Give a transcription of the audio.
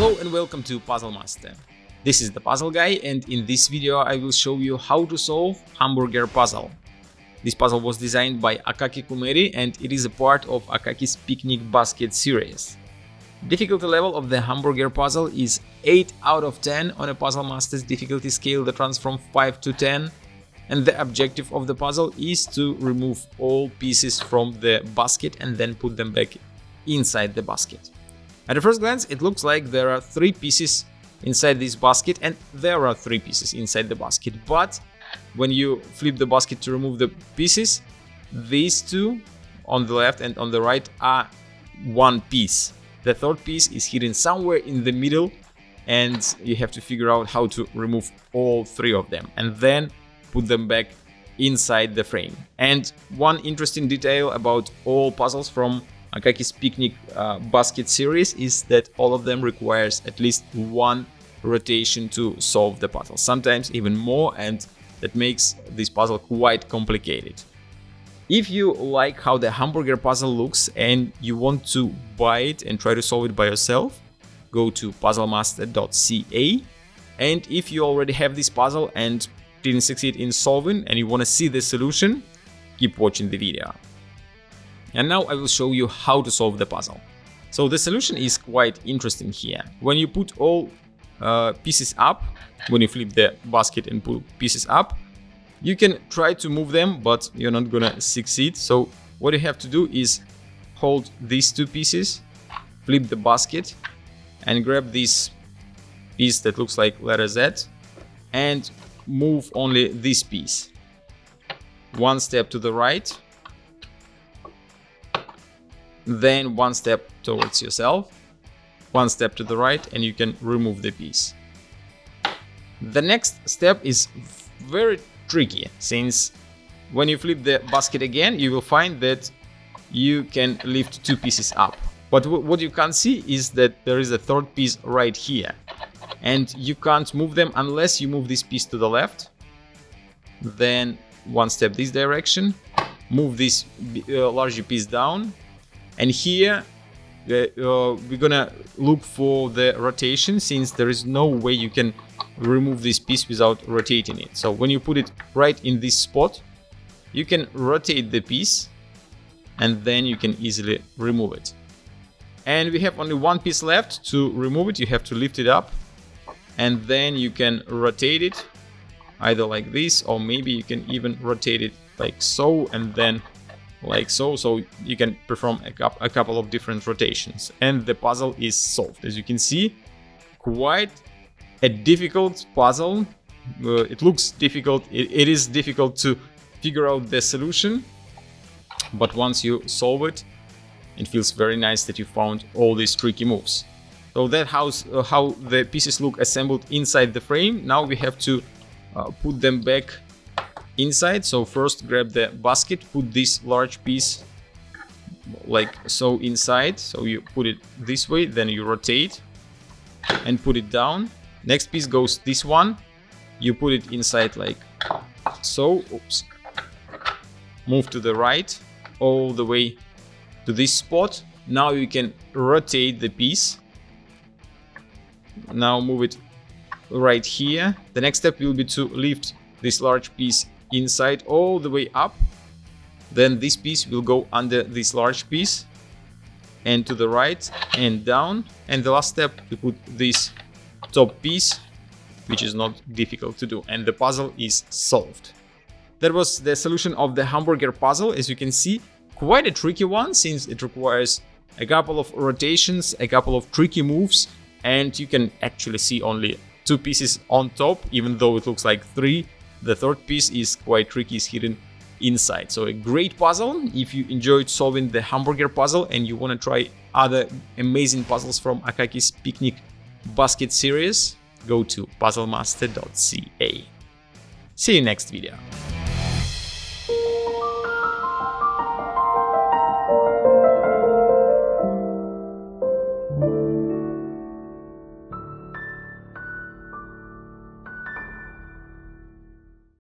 Hello and welcome to Puzzle Master. This is the Puzzle Guy, and in this video I will show you how to solve hamburger puzzle. This puzzle was designed by Akaki Kumeri and it is a part of Akaki's Picnic Basket series. Difficulty level of the hamburger puzzle is 8 out of 10 on a Puzzle Master's difficulty scale that runs from 5 to 10, and the objective of the puzzle is to remove all pieces from the basket and then put them back inside the basket. At a first glance, it looks like there are 3 pieces inside this basket, and there are 3 pieces inside the basket. But when you flip the basket to remove the pieces, these 2 on the left and on the right are 1 piece. The third piece is hidden somewhere in the middle, and you have to figure out how to remove all 3 of them and then put them back inside the frame. And one interesting detail about all puzzles from Akaki's Picnic Basket series is that all of them requires at least 1 rotation to solve the puzzle, sometimes even more, and that makes this puzzle quite complicated. If you like how the hamburger puzzle looks and you want to buy it and try to solve it by yourself, go to puzzlemaster.ca, and if you already have this puzzle and didn't succeed in solving and you want to see the solution, keep watching the video. And now I will show you how to solve the puzzle. So the solution is quite interesting here. When you put all pieces up, when you flip the basket and put pieces up, you can try to move them, but you're not gonna succeed. So what you have to do is hold these 2 pieces, flip the basket, and grab this piece that looks like letter Z, and move only this piece. 1 step to the right, then 1 step towards yourself, 1 step to the right, and you can remove the piece. The next step is very tricky, since when you flip the basket again, you will find that you can lift 2 pieces up. But what you can't see is that there is a third piece right here, and you can't move them unless you move this piece to the left, then 1 step this direction, move this larger piece down, and here we're gonna look for the rotation, since there is no way you can remove this piece without rotating it. So when you put it right in this spot, you can rotate the piece and then you can easily remove it. And we have only 1 piece left. To remove it, you have to lift it up, and then you can rotate it either like this, or maybe you can even rotate it like so and then like so. So you can perform a couple of different rotations, and the puzzle is solved. As you can see, quite a difficult puzzle. It looks difficult. It is difficult to figure out the solution, but once you solve it, it feels very nice that you found all these tricky moves. So that's how the pieces look assembled inside the frame. Now we have to put them back inside. So first grab the basket, put this large piece like so inside. So you put it this way, then you rotate and put it down. Next piece goes this one. You put it inside like so. Oops. Move to the right all the way to this spot. Now you can rotate the piece. Now move it right here. The next step will be to lift this large piece inside all the way up. Then this piece will go under this large piece, and to the right and down. And the last step, to put this top piece, which is not difficult to do, and the puzzle is solved. That was the solution of the hamburger puzzle. As you can see, quite a tricky one, since it requires a couple of rotations, a couple of tricky moves, and you can actually see only 2 pieces on top, even though it looks like 3. The third piece is quite tricky, is hidden inside. So a great puzzle. If you enjoyed solving the hamburger puzzle and you want to try other amazing puzzles from Akaki's Picnic Basket series, go to puzzlemaster.ca. See you next video.